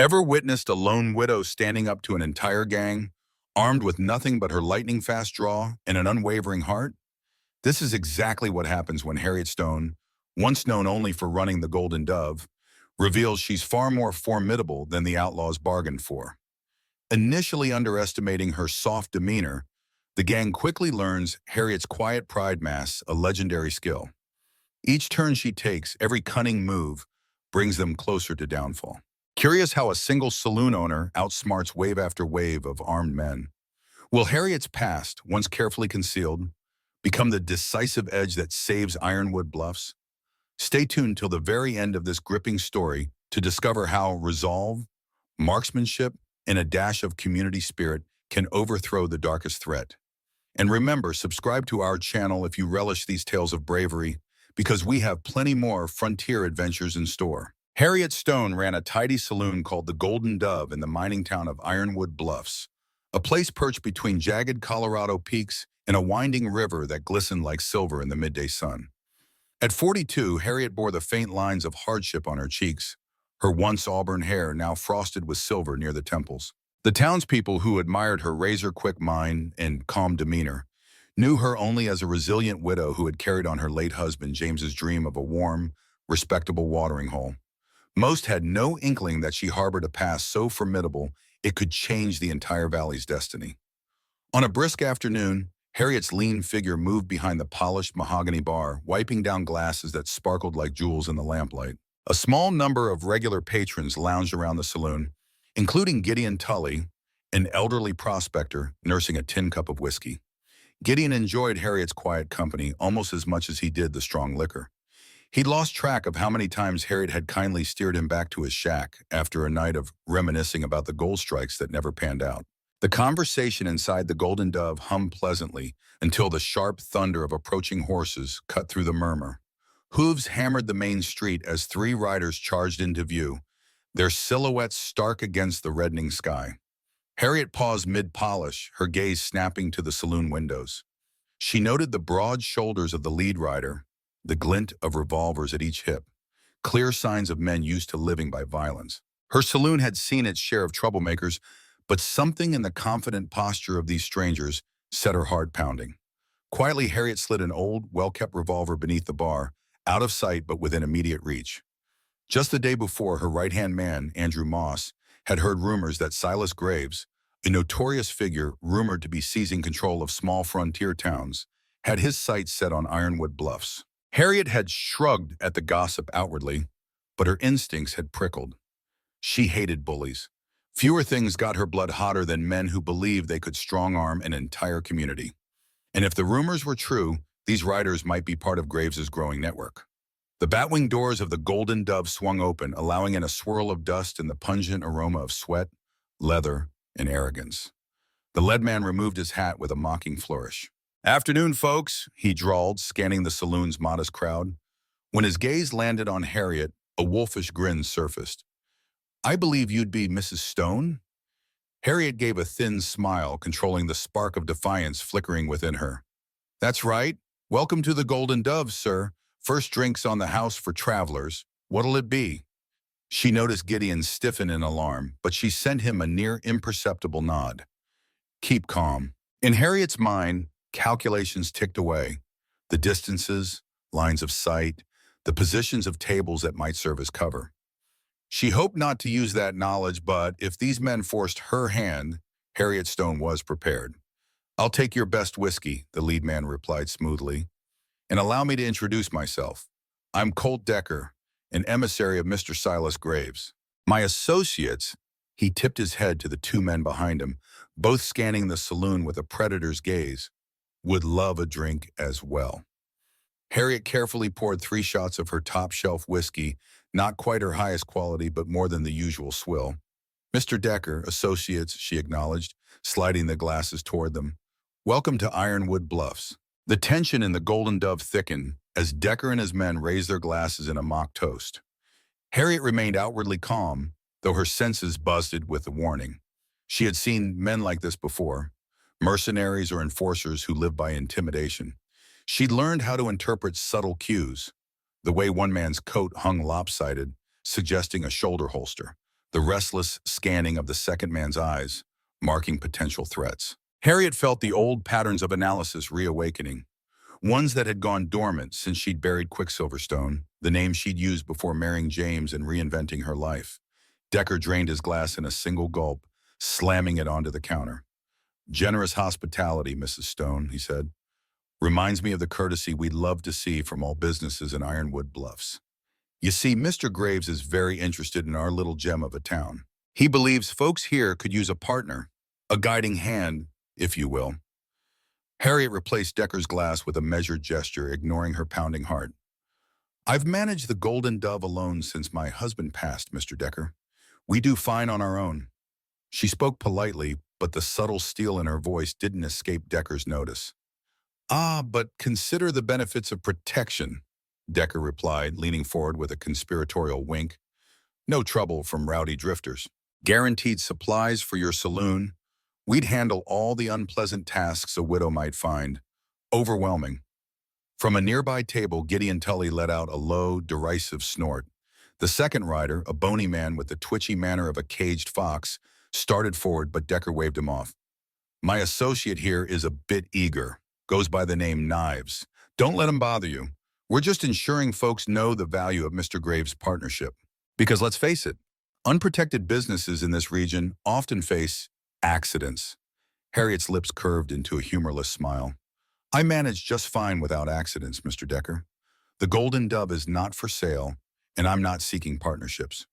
Ever witnessed a lone widow standing up to an entire gang, armed with nothing but her lightning-fast draw and an unwavering heart? This is exactly what happens when Harriet Stone, once known only for running the Golden Dove, reveals she's far more formidable than the outlaws bargained for. Initially underestimating her soft demeanor, the gang quickly learns Harriet's quiet pride masks a legendary skill. Each turn she takes, every cunning move, brings them closer to downfall. Curious how a single saloon owner outsmarts wave after wave of armed men. Will Harriet's past, once carefully concealed, become the decisive edge that saves Ironwood Bluffs? Stay tuned till the very end of this gripping story to discover how resolve, marksmanship, and a dash of community spirit can overthrow the darkest threat. And remember, subscribe to our channel if you relish these tales of bravery, because we have plenty more frontier adventures in store. Harriet Stone ran a tidy saloon called the Golden Dove in the mining town of Ironwood Bluffs, a place perched between jagged Colorado peaks and a winding river that glistened like silver in the midday sun. At 42, Harriet bore the faint lines of hardship on her cheeks, her once auburn hair now frosted with silver near the temples. The townspeople who admired her razor-quick mind and calm demeanor knew her only as a resilient widow who had carried on her late husband James's dream of a warm, respectable watering hole. Most had no inkling that she harbored a past so formidable it could change the entire valley's destiny. On a brisk afternoon, Harriet's lean figure moved behind the polished mahogany bar, wiping down glasses that sparkled like jewels in the lamplight. A small number of regular patrons lounged around the saloon, including Gideon Tully, an elderly prospector nursing a tin cup of whiskey. Gideon enjoyed Harriet's quiet company almost as much as he did the strong liquor. He'd lost track of how many times Harriet had kindly steered him back to his shack after a night of reminiscing about the gold strikes that never panned out. The conversation inside the Golden Dove hummed pleasantly until the sharp thunder of approaching horses cut through the murmur. Hooves hammered the main street as three riders charged into view, their silhouettes stark against the reddening sky. Harriet paused mid-polish, her gaze snapping to the saloon windows. She noted the broad shoulders of the lead rider, the glint of revolvers at each hip, clear signs of men used to living by violence. Her saloon had seen its share of troublemakers, but something in the confident posture of these strangers set her heart pounding. Quietly, Harriet slid an old, well-kept revolver beneath the bar, out of sight but within immediate reach. Just the day before, her right-hand man, Andrew Moss, had heard rumors that Silas Graves, a notorious figure rumored to be seizing control of small frontier towns, had his sights set on Ironwood Bluffs. Harriet had shrugged at the gossip outwardly, but her instincts had prickled. She hated bullies. Fewer things got her blood hotter than men who believed they could strong-arm an entire community. And if the rumors were true, these riders might be part of Graves's growing network. The batwing doors of the Golden Dove swung open, allowing in a swirl of dust and the pungent aroma of sweat, leather, and arrogance. The lead man removed his hat with a mocking flourish. "Afternoon, folks," he drawled, scanning the saloon's modest crowd. When his gaze landed on Harriet, a wolfish grin surfaced. "I believe you'd be Mrs. Stone?" Harriet gave a thin smile, controlling the spark of defiance flickering within her. "That's right. Welcome to the Golden Dove, sir. First drinks on the house for travelers. What'll it be?" She noticed Gideon stiffen in alarm, but she sent him a near imperceptible nod. "Keep calm." In Harriet's mind, calculations ticked away. The distances, lines of sight, the positions of tables that might serve as cover. She hoped not to use that knowledge, but if these men forced her hand, Harriet Stone was prepared. "I'll take your best whiskey," the lead man replied smoothly. "And allow me to introduce myself. I'm Colt Decker, an emissary of Mr. Silas Graves. My associates," he tipped his head to the two men behind him, both scanning the saloon with a predator's gaze, "would love a drink as well." Harriet carefully poured 3 shots of her top-shelf whiskey, not quite her highest quality, but more than the usual swill. "Mr. Decker, associates," she acknowledged, sliding the glasses toward them. "Welcome to Ironwood Bluffs." The tension in the Golden Dove thickened as Decker and his men raised their glasses in a mock toast. Harriet remained outwardly calm, though her senses buzzed with the warning. She had seen men like this before, mercenaries or enforcers who lived by intimidation. She'd learned how to interpret subtle cues, the way one man's coat hung lopsided, suggesting a shoulder holster, the restless scanning of the second man's eyes, marking potential threats. Harriet felt the old patterns of analysis reawakening, ones that had gone dormant since she'd buried Quicksilver Stone, the name she'd used before marrying James and reinventing her life. Decker drained his glass in a single gulp, slamming it onto the counter. "Generous hospitality, Mrs. Stone," he said. "Reminds me of the courtesy we'd love to see from all businesses in Ironwood Bluffs. You see, Mr. Graves is very interested in our little gem of a town. He believes folks here could use a partner, a guiding hand, if you will." Harriet replaced Decker's glass with a measured gesture, ignoring her pounding heart. "I've managed the Golden Dove alone since my husband passed, Mr. Decker. We do fine on our own." She spoke politely, but the subtle steel in her voice didn't escape Decker's notice. "Ah, but consider the benefits of protection," Decker replied, leaning forward with a conspiratorial wink. "No trouble from rowdy drifters. Guaranteed supplies for your saloon. We'd handle all the unpleasant tasks a widow might find. Overwhelming." From a nearby table, Gideon Tully let out a low, derisive snort. The second rider, a bony man with the twitchy manner of a caged fox, started forward, but Decker waved him off. "My associate here is a bit eager. Goes by the name Knives. Don't let him bother you. We're just ensuring folks know the value of Mr. Graves' partnership. Because let's face it, unprotected businesses in this region often face accidents." Harriet's lips curved into a humorless smile. "I manage just fine without accidents, Mr. Decker. The Golden Dove is not for sale, and I'm not seeking partnerships."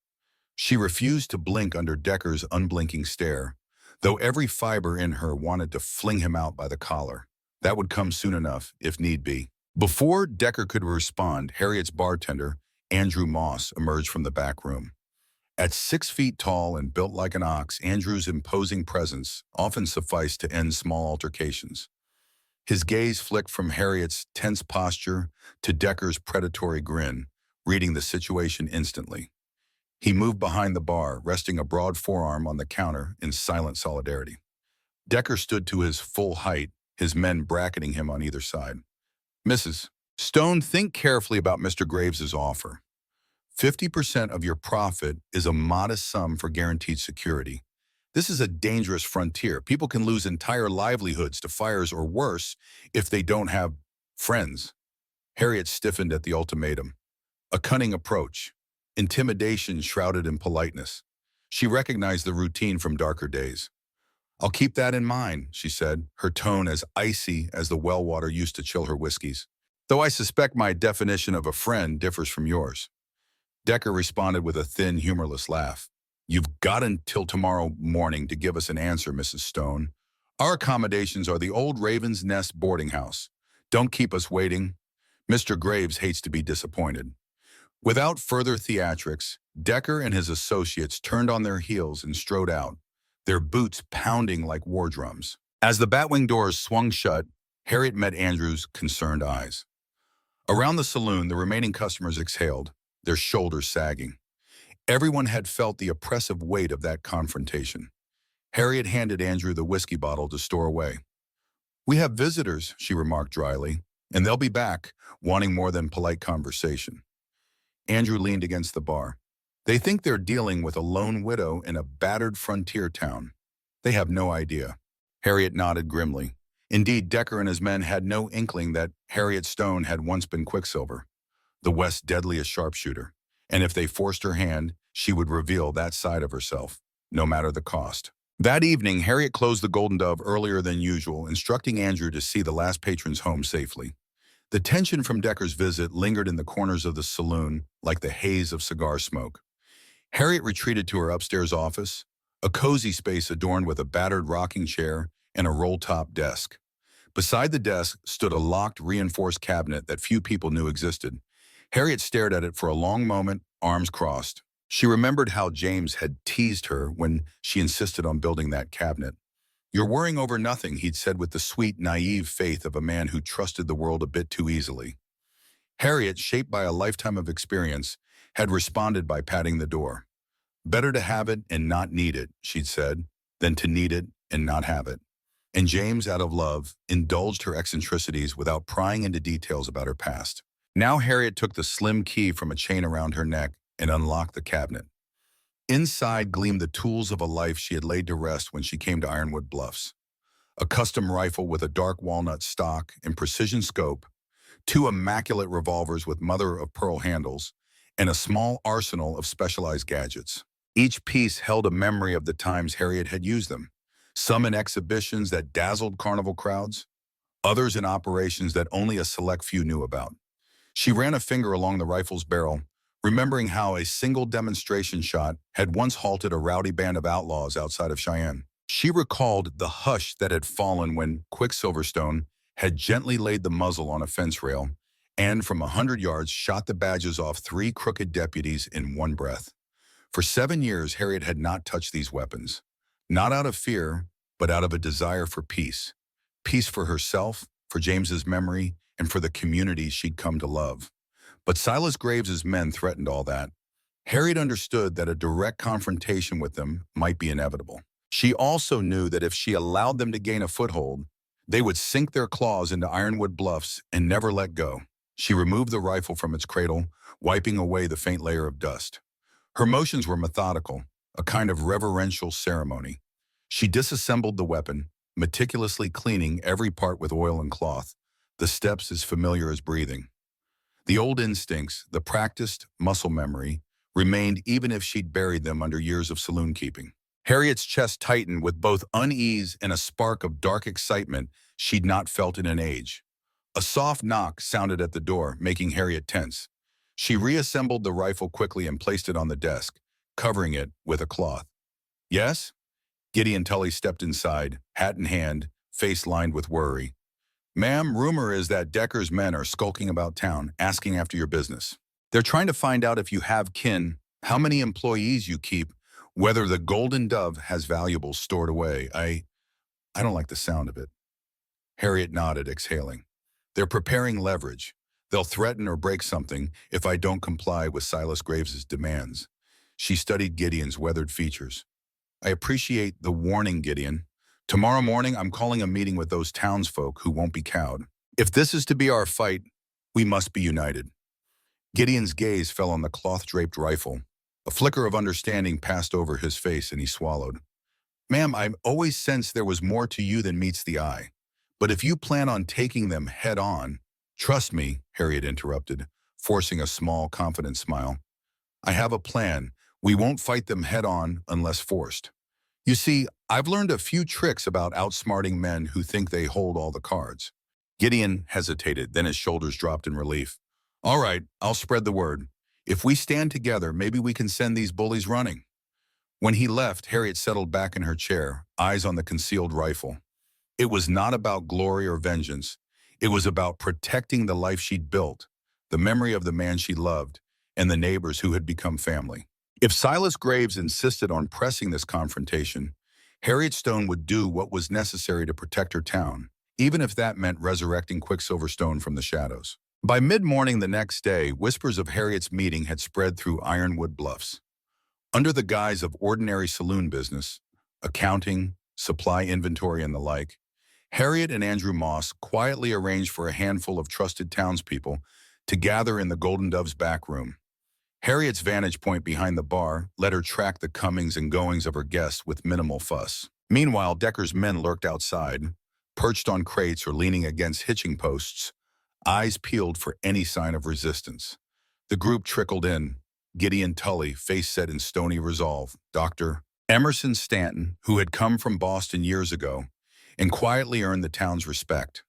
She refused to blink under Decker's unblinking stare, though every fiber in her wanted to fling him out by the collar. That would come soon enough, if need be. Before Decker could respond, Harriet's bartender, Andrew Moss, emerged from the back room. At 6 feet tall and built like an ox, Andrew's imposing presence often sufficed to end small altercations. His gaze flicked from Harriet's tense posture to Decker's predatory grin, reading the situation instantly. He moved behind the bar, resting a broad forearm on the counter in silent solidarity. Decker stood to his full height, his men bracketing him on either side. "Mrs. Stone, think carefully about Mr. Graves's offer. 50% of your profit is a modest sum for guaranteed security. This is a dangerous frontier. People can lose entire livelihoods to fires or worse if they don't have friends." Harriet stiffened at the ultimatum. A cunning approach, intimidation shrouded in politeness. She recognized the routine from darker days. "I'll keep that in mind," she said, her tone as icy as the well water used to chill her whiskeys. "Though I suspect my definition of a friend differs from yours." Decker responded with a thin, humorless laugh. "You've got until tomorrow morning to give us an answer, Mrs. Stone. Our accommodations are the old Raven's Nest boarding house. Don't keep us waiting. Mr. Graves hates to be disappointed." Without further theatrics, Decker and his associates turned on their heels and strode out, their boots pounding like war drums. As the batwing doors swung shut, Harriet met Andrew's concerned eyes. Around the saloon, the remaining customers exhaled, their shoulders sagging. Everyone had felt the oppressive weight of that confrontation. Harriet handed Andrew the whiskey bottle to store away. "We have visitors," she remarked dryly, "and they'll be back, wanting more than polite conversation." Andrew leaned against the bar. "They think they're dealing with a lone widow in a battered frontier town. They have no idea." Harriet nodded grimly. Indeed, Decker and his men had no inkling that Harriet Stone had once been Quicksilver, the West's deadliest sharpshooter, and if they forced her hand, she would reveal that side of herself, no matter the cost. That evening, Harriet closed the Golden Dove earlier than usual, instructing Andrew to see the last patrons home safely. The tension from Decker's visit lingered in the corners of the saloon like the haze of cigar smoke. Harriet retreated to her upstairs office, a cozy space adorned with a battered rocking chair and a roll-top desk. Beside the desk stood a locked, reinforced cabinet that few people knew existed. Harriet stared at it for a long moment, arms crossed. She remembered how James had teased her when she insisted on building that cabinet. "You're worrying over nothing," he'd said with the sweet, naive faith of a man who trusted the world a bit too easily. Harriet, shaped by a lifetime of experience, had responded by patting the door. "Better to have it and not need it," she'd said, "than to need it and not have it." And James, out of love, indulged her eccentricities without prying into details about her past. Now Harriet took the slim key from a chain around her neck and unlocked the cabinet. Inside gleamed the tools of a life she had laid to rest when she came to Ironwood Bluffs. A custom rifle with a dark walnut stock and precision scope, two immaculate revolvers with mother-of-pearl handles, and a small arsenal of specialized gadgets. Each piece held a memory of the times Harriet had used them, some in exhibitions that dazzled carnival crowds, others in operations that only a select few knew about. She ran a finger along the rifle's barrel, remembering how a single demonstration shot had once halted a rowdy band of outlaws outside of Cheyenne. She recalled the hush that had fallen when Quicksilverstone had gently laid the muzzle on a fence rail and from 100 yards shot the badges off three crooked deputies in one breath. For 7 years, Harriet had not touched these weapons, not out of fear, but out of a desire for peace. Peace for herself, for James's memory, and for the communities she'd come to love. But Silas Graves's men threatened all that. Harriet understood that a direct confrontation with them might be inevitable. She also knew that if she allowed them to gain a foothold, they would sink their claws into Ironwood Bluffs and never let go. She removed the rifle from its cradle, wiping away the faint layer of dust. Her motions were methodical, a kind of reverential ceremony. She disassembled the weapon, meticulously cleaning every part with oil and cloth, the steps as familiar as breathing. The old instincts, the practiced muscle memory, remained even if she'd buried them under years of saloon keeping. Harriet's chest tightened with both unease and a spark of dark excitement she'd not felt in an age. A soft knock sounded at the door, making Harriet tense. She reassembled the rifle quickly and placed it on the desk, covering it with a cloth. "Yes?" Gideon Tully stepped inside, hat in hand, face lined with worry. "Ma'am, rumor is that Decker's men are skulking about town, asking after your business. They're trying to find out if you have kin, how many employees you keep, whether the Golden Dove has valuables stored away. I don't like the sound of it." Harriet nodded, exhaling. "They're preparing leverage. They'll threaten or break something if I don't comply with Silas Graves's demands." She studied Gideon's weathered features. "I appreciate the warning, Gideon. Tomorrow morning, I'm calling a meeting with those townsfolk who won't be cowed. If this is to be our fight, we must be united." Gideon's gaze fell on the cloth-draped rifle. A flicker of understanding passed over his face, and he swallowed. "Ma'am, I've always sensed there was more to you than meets the eye. But if you plan on taking them head-on—" "Trust me," Harriet interrupted, forcing a small, confident smile. "I have a plan. We won't fight them head-on unless forced. You see, I've learned a few tricks about outsmarting men who think they hold all the cards." Gideon hesitated, then his shoulders dropped in relief. "All right, I'll spread the word. If we stand together, maybe we can send these bullies running." When he left, Harriet settled back in her chair, eyes on the concealed rifle. It was not about glory or vengeance. It was about protecting the life she'd built, the memory of the man she loved, and the neighbors who had become family. If Silas Graves insisted on pressing this confrontation, Harriet Stone would do what was necessary to protect her town, even if that meant resurrecting Quicksilverstone from the shadows. By mid-morning the next day, whispers of Harriet's meeting had spread through Ironwood Bluffs. Under the guise of ordinary saloon business, accounting, supply inventory, and the like, Harriet and Andrew Moss quietly arranged for a handful of trusted townspeople to gather in the Golden Dove's back room. Harriet's vantage point behind the bar let her track the comings and goings of her guests with minimal fuss. Meanwhile, Decker's men lurked outside, perched on crates or leaning against hitching posts, eyes peeled for any sign of resistance. The group trickled in, Gideon Tully, face set in stony resolve, Dr. Emerson Stanton, who had come from Boston years ago, and quietly earned the town's respect.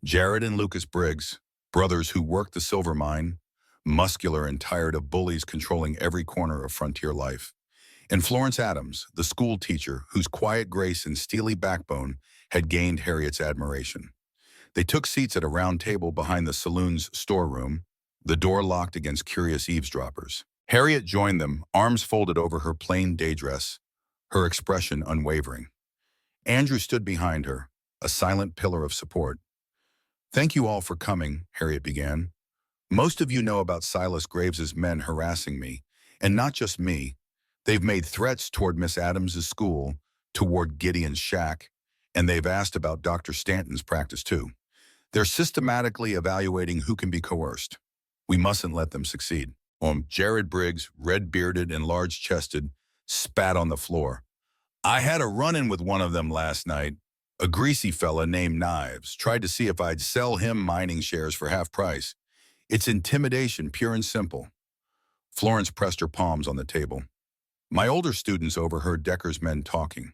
Jared and Lucas Briggs, brothers who worked the silver mine, muscular and tired of bullies controlling every corner of frontier life. And Florence Adams, the school teacher whose quiet grace and steely backbone had gained Harriet's admiration. They took seats at a round table behind the saloon's storeroom, the door locked against curious eavesdroppers. Harriet joined them, arms folded over her plain day dress, her expression unwavering. Andrew stood behind her, a silent pillar of support. "Thank you all for coming," Harriet began. "Most of you know about Silas Graves's men harassing me, and not just me. They've made threats toward Miss Adams's school, toward Gideon's shack, and they've asked about Dr. Stanton's practice too. They're systematically evaluating who can be coerced. We mustn't let them succeed." Jared Briggs, red-bearded and large-chested, spat on the floor. I had a run-in with one of them last night. A greasy fella named Knives tried to see if I'd sell him mining shares for half price. It's intimidation, pure and simple. Florence pressed her palms on the table. My older students overheard Decker's men talking.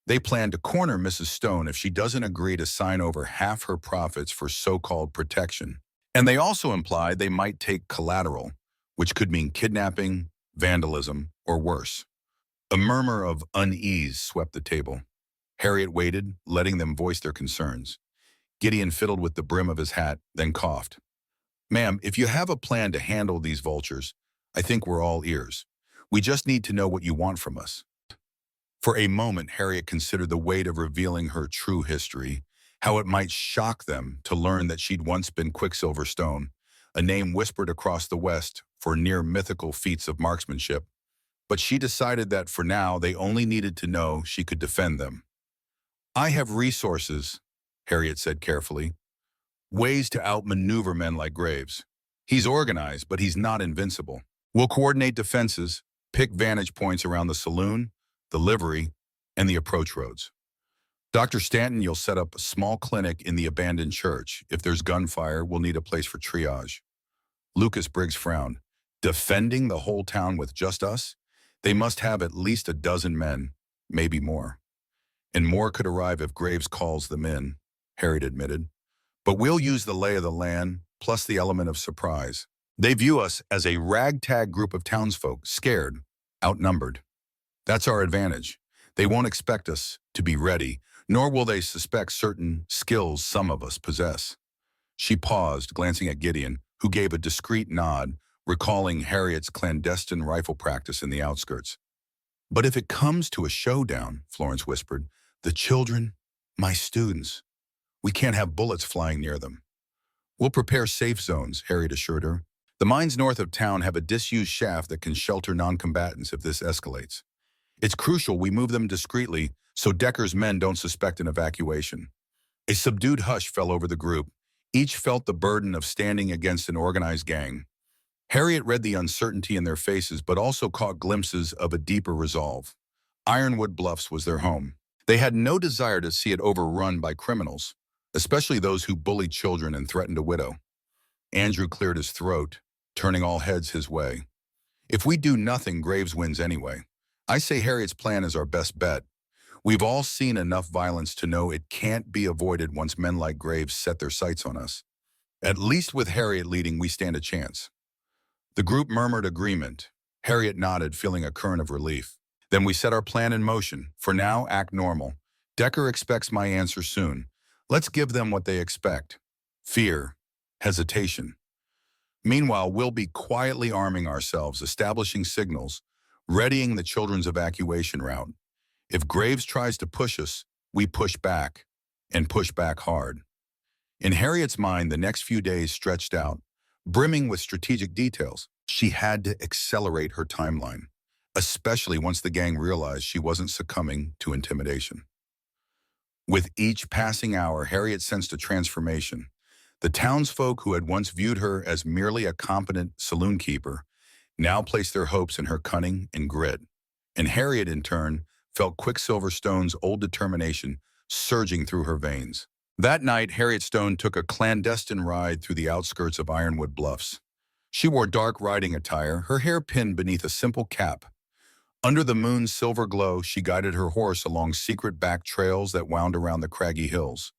They plan to corner Mrs. Stone if she doesn't agree to sign over half her profits for so-called protection. And they also implied they might take collateral, which could mean kidnapping, vandalism, or worse. A murmur of unease swept the table. Harriet waited, letting them voice their concerns. Gideon fiddled with the brim of his hat, then coughed. Ma'am, if you have a plan to handle these vultures, I think we're all ears. We just need to know what you want from us. For a moment, Harriet considered the weight of revealing her true history, how it might shock them to learn that she'd once been Quicksilver Stone, a name whispered across the West for near-mythical feats of marksmanship. But she decided that for now, they only needed to know she could defend them. I have resources, Harriet said carefully, ways to outmaneuver men like Graves. He's organized, but he's not invincible. We'll coordinate defenses, pick vantage points around the saloon, the livery, and the approach roads. Dr. Stanton, you'll set up a small clinic in the abandoned church. If there's gunfire, we'll need a place for triage. Lucas Briggs frowned. Defending the whole town with just us? They must have at least a dozen men, maybe more. And more could arrive if Graves calls them in, Harriet admitted. But we'll use the lay of the land, plus the element of surprise. They view us as a ragtag group of townsfolk, scared, outnumbered. That's our advantage. They won't expect us to be ready, nor will they suspect certain skills some of us possess. She paused, glancing at Gideon, who gave a discreet nod, recalling Harriet's clandestine rifle practice in the outskirts. But if it comes to a showdown, Florence whispered, the children, my students, we can't have bullets flying near them. We'll prepare safe zones, Harriet assured her. The mines north of town have a disused shaft that can shelter non-combatants if this escalates. It's crucial we move them discreetly so Decker's men don't suspect an evacuation. A subdued hush fell over the group. Each felt the burden of standing against an organized gang. Harriet read the uncertainty in their faces, but also caught glimpses of a deeper resolve. Ironwood Bluffs was their home. They had no desire to see it overrun by criminals, especially those who bullied children and threatened a widow. Andrew cleared his throat, turning all heads his way. If we do nothing, Graves wins anyway. I say Harriet's plan is our best bet. We've all seen enough violence to know it can't be avoided once men like Graves set their sights on us. At least with Harriet leading, we stand a chance. The group murmured agreement. Harriet nodded, feeling a current of relief. Then we set our plan in motion. For now, act normal. Decker expects my answer soon. Let's give them what they expect. Fear. Hesitation. Meanwhile, we'll be quietly arming ourselves, establishing signals, readying the children's evacuation route. If Graves tries to push us, we push back, and push back hard. In Harriet's mind, the next few days stretched out, brimming with strategic details. She had to accelerate her timeline, especially once the gang realized she wasn't succumbing to intimidation. With each passing hour, Harriet sensed a transformation. The townsfolk who had once viewed her as merely a competent saloon keeper now placed their hopes in her cunning and grit. And Harriet, in turn, felt Quicksilver Stone's old determination surging through her veins. That night, Harriet Stone took a clandestine ride through the outskirts of Ironwood Bluffs. She wore dark riding attire, her hair pinned beneath a simple cap. Under the moon's silver glow, she guided her horse along secret back trails that wound around the craggy hills.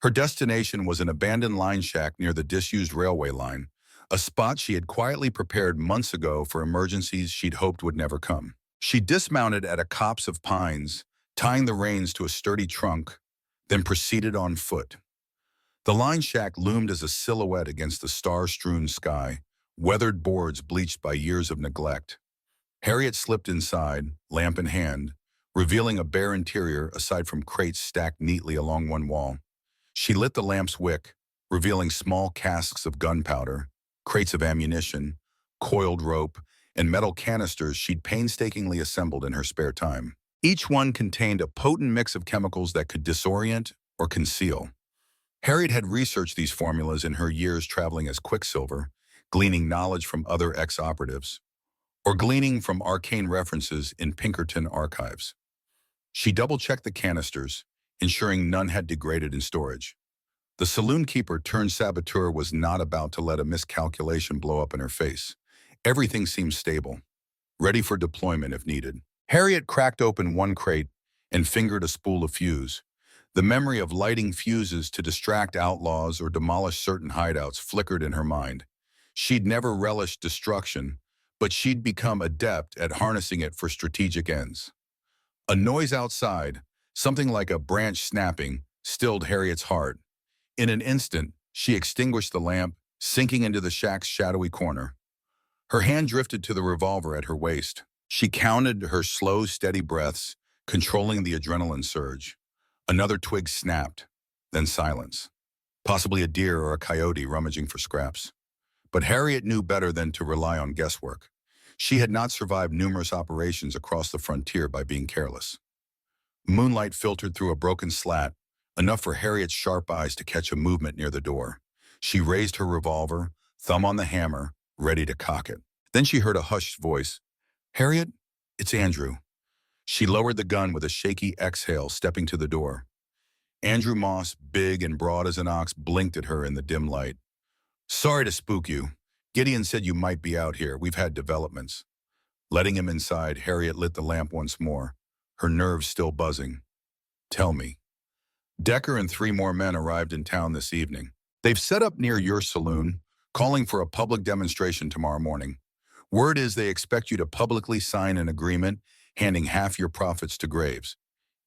Her destination was an abandoned line shack near the disused railway line, a spot she had quietly prepared months ago for emergencies she'd hoped would never come. She dismounted at a copse of pines, tying the reins to a sturdy trunk, then proceeded on foot. The line shack loomed as a silhouette against the star-strewn sky, weathered boards bleached by years of neglect. Harriet slipped inside, lamp in hand, revealing a bare interior aside from crates stacked neatly along one wall. She lit the lamp's wick, revealing small casks of gunpowder, crates of ammunition, coiled rope, and metal canisters she'd painstakingly assembled in her spare time. Each one contained a potent mix of chemicals that could disorient or conceal. Harriet had researched these formulas in her years traveling as Quicksilver, gleaning knowledge from other ex-operatives. or gleaning from arcane references in Pinkerton archives. She double-checked the canisters, ensuring none had degraded in storage. The saloon keeper turned saboteur was not about to let a miscalculation blow up in her face. Everything seemed stable, ready for deployment if needed. Harriet cracked open one crate and fingered a spool of fuse. The memory of lighting fuses to distract outlaws or demolish certain hideouts flickered in her mind. She'd never relished destruction, but she'd become adept at harnessing it for strategic ends. A noise outside, something like a branch snapping, stilled Harriet's heart. In an instant, she extinguished the lamp, sinking into the shack's shadowy corner. Her hand drifted to the revolver at her waist. She counted her slow, steady breaths, controlling the adrenaline surge. Another twig snapped, then silence. Possibly a deer or a coyote rummaging for scraps. But Harriet knew better than to rely on guesswork. She had not survived numerous operations across the frontier by being careless. Moonlight filtered through a broken slat, enough for Harriet's sharp eyes to catch a movement near the door. She raised her revolver, thumb on the hammer, ready to cock it. Then she heard a hushed voice. "Harriet, it's Andrew." She lowered the gun with a shaky exhale, stepping to the door. Andrew Moss, big and broad as an ox, blinked at her in the dim light. "Sorry to spook you. Gideon said you might be out here. We've had developments." Letting him inside, Harriet lit the lamp once more, her nerves still buzzing. "Tell me." "Decker and 3 more men arrived in town this evening. They've set up near your saloon, calling for a public demonstration tomorrow morning. Word is they expect you to publicly sign an agreement, handing half your profits to Graves.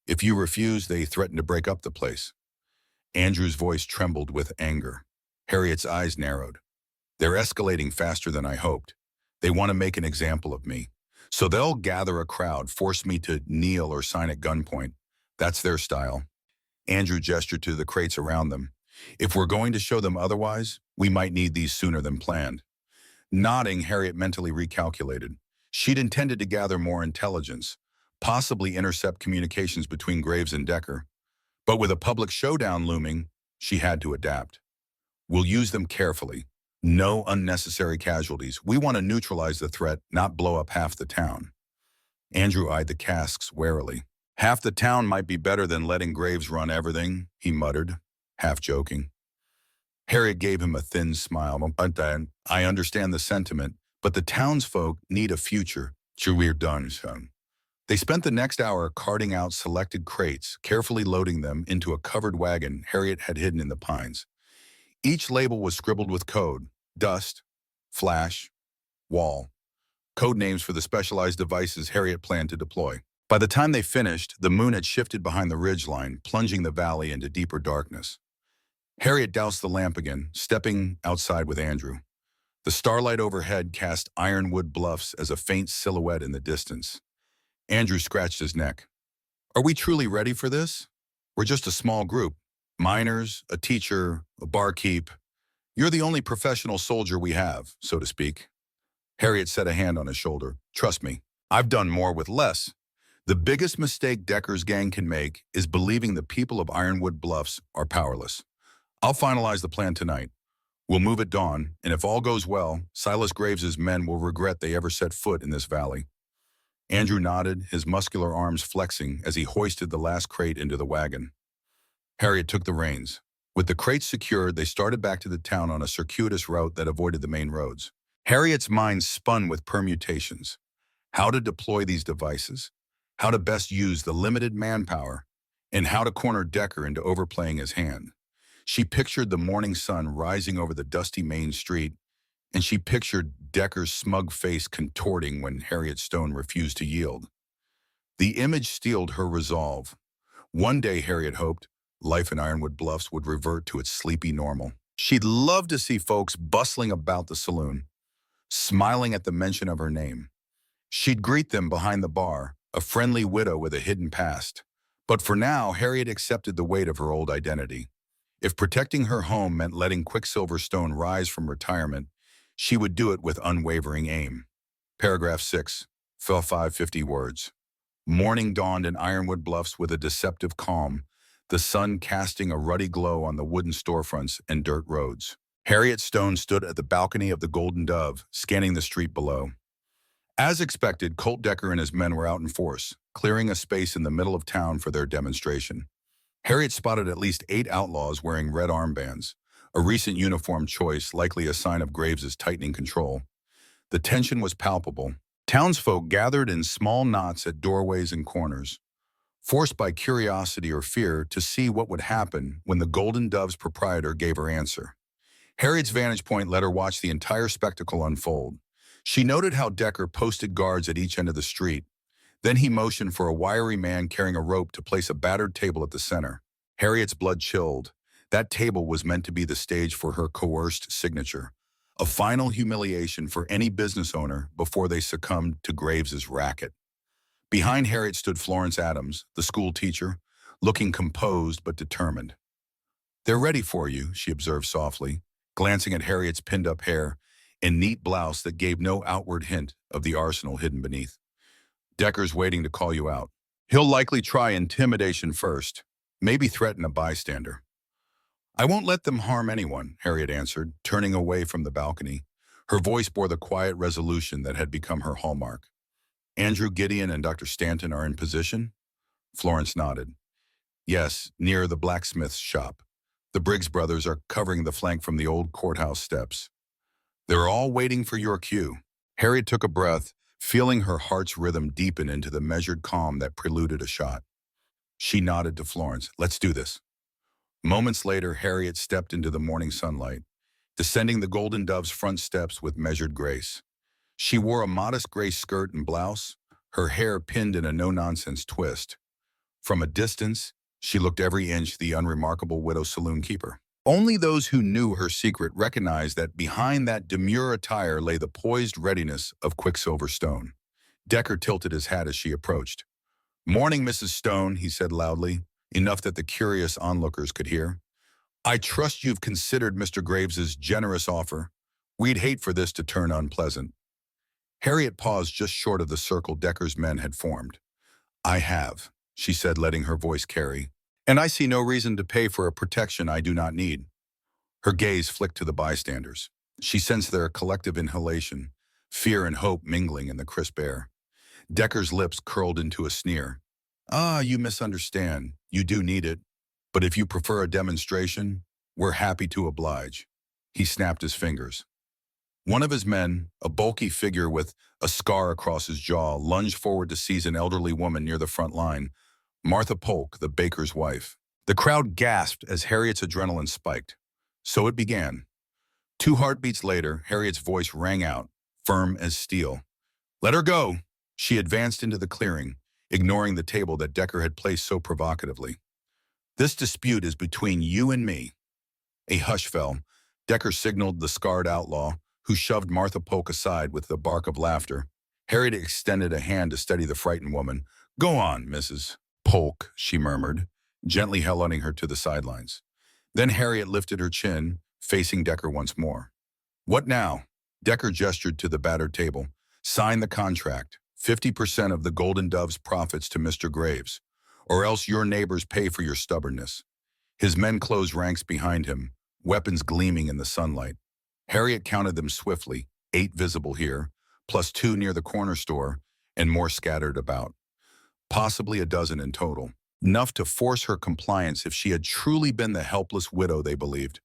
If you refuse, they threaten to break up the place." Andrew's voice trembled with anger. Harriet's eyes narrowed. "They're escalating faster than I hoped. They want to make an example of me. So they'll gather a crowd, force me to kneel or sign at gunpoint. That's their style." Andrew gestured to the crates around them. "If we're going to show them otherwise, we might need these sooner than planned." Nodding, Harriet mentally recalculated. She'd intended to gather more intelligence, possibly intercept communications between Graves and Decker. But with a public showdown looming, she had to adapt. "We'll use them carefully. No unnecessary casualties. We want to neutralize the threat, not blow up half the town." Andrew eyed the casks warily. "Half the town might be better than letting Graves run everything," he muttered, half joking. Harriet gave him a thin smile. "I understand the sentiment, but the townsfolk need a future. We're done, son." They spent the next hour carting out selected crates, carefully loading them into a covered wagon Harriet had hidden in the pines. Each label was scribbled with code: dust, flash, wall. Code names for the specialized devices Harriet planned to deploy. By the time they finished, the moon had shifted behind the ridgeline, plunging the valley into deeper darkness. Harriet doused the lamp again, stepping outside with Andrew. The starlight overhead cast ironwood bluffs as a faint silhouette in the distance. Andrew scratched his neck. "Are we truly ready for this? We're just a small group. Miners, a teacher, a barkeep. You're the only professional soldier we have, so to speak." Harriet set a hand on his shoulder. "Trust me, I've done more with less. The biggest mistake Decker's gang can make is believing the people of Ironwood Bluffs are powerless. I'll finalize the plan tonight. We'll move at dawn, and if all goes well, Silas Graves's men will regret they ever set foot in this valley." Andrew nodded, his muscular arms flexing as he hoisted the last crate into the wagon. Harriet took the reins. With the crates secured, they started back to the town on a circuitous route that avoided the main roads. Harriet's mind spun with permutations. How to deploy these devices, how to best use the limited manpower, and how to corner Decker into overplaying his hand. She pictured the morning sun rising over the dusty main street, and she pictured Decker's smug face contorting when Harriet Stone refused to yield. The image steeled her resolve. One day, Harriet hoped, life in Ironwood Bluffs would revert to its sleepy normal. She'd love to see folks bustling about the saloon, smiling at the mention of her name. She'd greet them behind the bar, a friendly widow with a hidden past. But for now, Harriet accepted the weight of her old identity. If protecting her home meant letting Quicksilver Stone rise from retirement, she would do it with unwavering aim. Paragraph 6, 550 words. Morning dawned in Ironwood Bluffs with a deceptive calm, the sun casting a ruddy glow on the wooden storefronts and dirt roads. Harriet Stone stood at the balcony of the Golden Dove, scanning the street below. As expected, Colt Decker and his men were out in force, clearing a space in the middle of town for their demonstration. Harriet spotted at least 8 outlaws wearing red armbands, a recent uniform choice likely a sign of Graves's tightening control. The tension was palpable. Townsfolk gathered in small knots at doorways and corners, forced by curiosity or fear to see what would happen when the Golden Dove's proprietor gave her answer. Harriet's vantage point let her watch the entire spectacle unfold. She noted how Decker posted guards at each end of the street. Then he motioned for a wiry man carrying a rope to place a battered table at the center. Harriet's blood chilled. That table was meant to be the stage for her coerced signature, a final humiliation for any business owner before they succumbed to Graves's racket. Behind Harriet stood Florence Adams, the school teacher, looking composed but determined. "They're ready for you," she observed softly, glancing at Harriet's pinned-up hair and neat blouse that gave no outward hint of the arsenal hidden beneath. "Decker's waiting to call you out. He'll likely try intimidation first, maybe threaten a bystander." "I won't let them harm anyone," Harriet answered, turning away from the balcony. Her voice bore the quiet resolution that had become her hallmark. "Andrew Gideon and Dr. Stanton are in position?" Florence nodded. "Yes, near the blacksmith's shop. The Briggs brothers are covering the flank from the old courthouse steps. They're all waiting for your cue." Harriet took a breath, feeling her heart's rhythm deepen into the measured calm that preluded a shot. She nodded to Florence. "Let's do this." Moments later, Harriet stepped into the morning sunlight, descending the Golden Dove's front steps with measured grace. She wore a modest gray skirt and blouse, her hair pinned in a no-nonsense twist. From a distance, she looked every inch the unremarkable widow saloon keeper. Only those who knew her secret recognized that behind that demure attire lay the poised readiness of Quicksilver Stone. Decker tilted his hat as she approached. "Morning, Mrs. Stone," he said loudly, enough that the curious onlookers could hear. "I trust you've considered Mr. Graves's generous offer. We'd hate for this to turn unpleasant." Harriet paused just short of the circle Decker's men had formed. "I have," she said, letting her voice carry, "and I see no reason to pay for a protection I do not need." Her gaze flicked to the bystanders. She sensed their collective inhalation, fear and hope mingling in the crisp air. Decker's lips curled into a sneer. "Ah, you misunderstand. You do need it. But if you prefer a demonstration, we're happy to oblige." He snapped his fingers. One of his men, a bulky figure with a scar across his jaw, lunged forward to seize an elderly woman near the front line, Martha Polk, the baker's wife. The crowd gasped as Harriet's adrenaline spiked. So it began. 2 heartbeats later, Harriet's voice rang out, firm as steel. "Let her go!" She advanced into the clearing, ignoring the table that Decker had placed so provocatively. "This dispute is between you and me." A hush fell. Decker signaled the scarred outlaw, who shoved Martha Polk aside with a bark of laughter. Harriet extended a hand to steady the frightened woman. "Go on, Mrs. Polk," she murmured, gently hellining her to the sidelines. Then Harriet lifted her chin, facing Decker once more. "What now?" Decker gestured to the battered table. "Sign the contract. 50% of the Golden Dove's profits to Mr. Graves, or else your neighbors pay for your stubbornness." His men closed ranks behind him, weapons gleaming in the sunlight. Harriet counted them swiftly, 8 visible here, plus 2 near the corner store, and more scattered about. Possibly a dozen in total, enough to force her compliance if she had truly been the helpless widow they believed.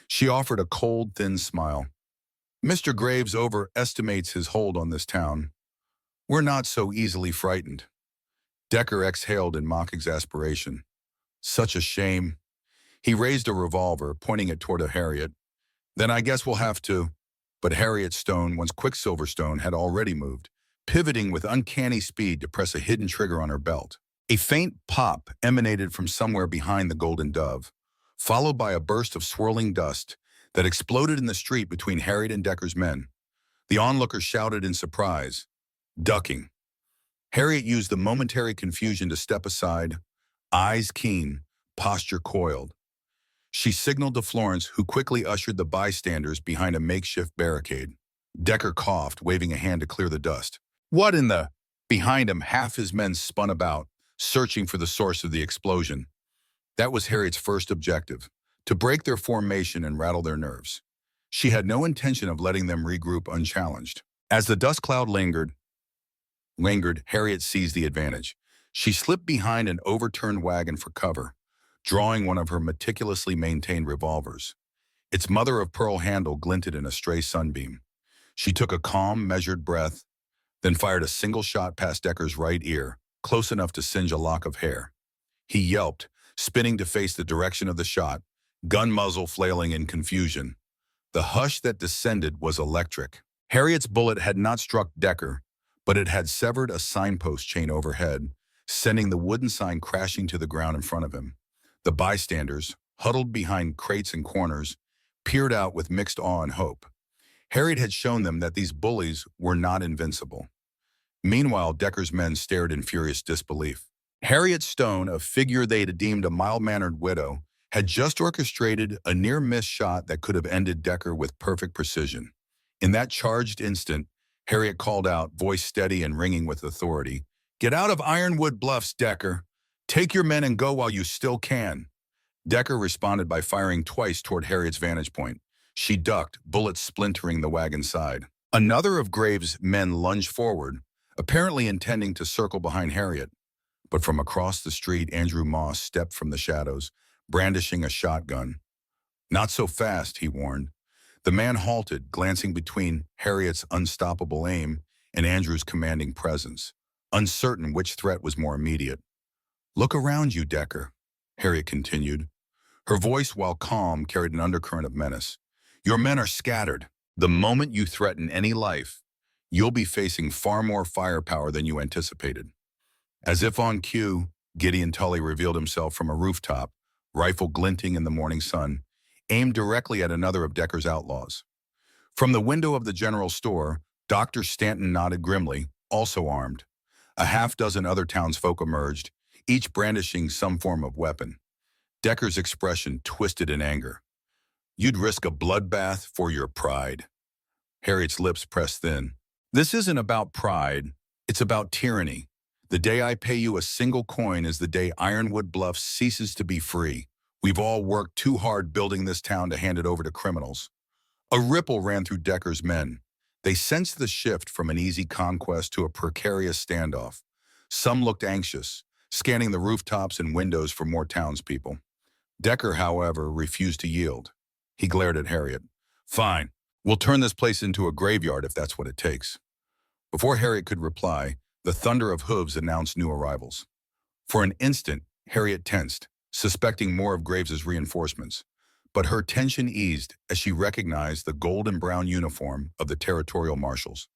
She offered a cold, thin smile. "Mr. Graves overestimates his hold on this town. We're not so easily frightened." Decker exhaled in mock exasperation. "Such a shame." He raised a revolver, pointing it toward Harriet. "Then I guess we'll have to." But Harriet Stone, once Quicksilver Stone, had already moved, pivoting with uncanny speed to press a hidden trigger on her belt. A faint pop emanated from somewhere behind the Golden Dove, followed by a burst of swirling dust that exploded in the street between Harriet and Decker's men. The onlookers shouted in surprise, ducking. Harriet used the momentary confusion to step aside, eyes keen, posture coiled. She signaled to Florence, who quickly ushered the bystanders behind a makeshift barricade. Decker coughed, waving a hand to clear the dust. "What in the—" Behind him, half his men spun about, searching for the source of the explosion. That was Harriet's first objective, to break their formation and rattle their nerves. She had no intention of letting them regroup unchallenged. As the dust cloud lingered, Lingered, Harriet seized the advantage. She slipped behind an overturned wagon for cover, drawing one of her meticulously maintained revolvers. Its mother-of-pearl handle glinted in a stray sunbeam. She took a calm, measured breath, then fired a single shot past Decker's right ear, close enough to singe a lock of hair. He yelped, spinning to face the direction of the shot, gun muzzle flailing in confusion. The hush that descended was electric. Harriet's bullet had not struck Decker, but it had severed a signpost chain overhead, sending the wooden sign crashing to the ground in front of him. The bystanders, huddled behind crates and corners, peered out with mixed awe and hope. Harriet had shown them that these bullies were not invincible. Meanwhile, Decker's men stared in furious disbelief. Harriet Stone, a figure they'd deemed a mild-mannered widow, had just orchestrated a near-miss shot that could have ended Decker with perfect precision. In that charged instant, Harriet called out, voice steady and ringing with authority, "Get out of Ironwood Bluffs, Decker. Take your men and go while you still can." Decker responded by firing twice toward Harriet's vantage point. She ducked, bullets splintering the wagon's side. Another of Graves' men lunged forward, apparently intending to circle behind Harriet. But from across the street, Andrew Moss stepped from the shadows, brandishing a shotgun. "Not so fast," he warned. The man halted, glancing between Harriet's unstoppable aim and Andrew's commanding presence, uncertain which threat was more immediate. "Look around you, Decker," Harriet continued. Her voice, while calm, carried an undercurrent of menace. "Your men are scattered. The moment you threaten any life, you'll be facing far more firepower than you anticipated." As if on cue, Gideon Tully revealed himself from a rooftop, rifle glinting in the morning sun, aimed directly at another of Decker's outlaws. From the window of the general store, Dr. Stanton nodded grimly, also armed. A half-dozen other townsfolk emerged, each brandishing some form of weapon. Decker's expression twisted in anger. "You'd risk a bloodbath for your pride." Harriet's lips pressed thin. "This isn't about pride. It's about tyranny. The day I pay you a single coin is the day Ironwood Bluffs ceases to be free. We've all worked too hard building this town to hand it over to criminals." A ripple ran through Decker's men. They sensed the shift from an easy conquest to a precarious standoff. Some looked anxious, scanning the rooftops and windows for more townspeople. Decker, however, refused to yield. He glared at Harriet. "Fine, we'll turn this place into a graveyard if that's what it takes." Before Harriet could reply, the thunder of hooves announced new arrivals. For an instant, Harriet tensed, suspecting more of Graves's reinforcements. But her tension eased as she recognized the gold and brown uniform of the territorial marshals.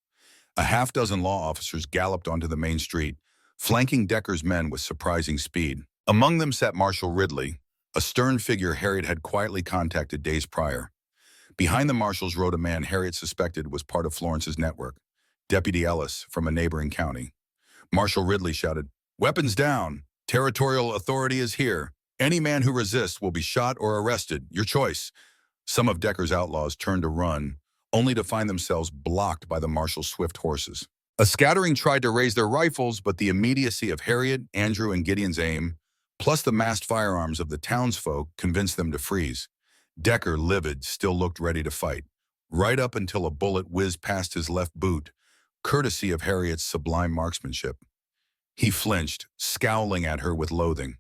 A half-dozen law officers galloped onto the main street, flanking Decker's men with surprising speed. Among them sat Marshal Ridley, a stern figure Harriet had quietly contacted days prior. Behind the marshals rode a man Harriet suspected was part of Florence's network, Deputy Ellis from a neighboring county. Marshal Ridley shouted, "Weapons down! Territorial authority is here. Any man who resists will be shot or arrested. Your choice." Some of Decker's outlaws turned to run, only to find themselves blocked by the marshal's swift horses. A scattering tried to raise their rifles, but the immediacy of Harriet, Andrew, and Gideon's aim, plus the massed firearms of the townsfolk, convinced them to freeze. Decker, livid, still looked ready to fight, right up until a bullet whizzed past his left boot, courtesy of Harriet's sublime marksmanship. He flinched, scowling at her with loathing.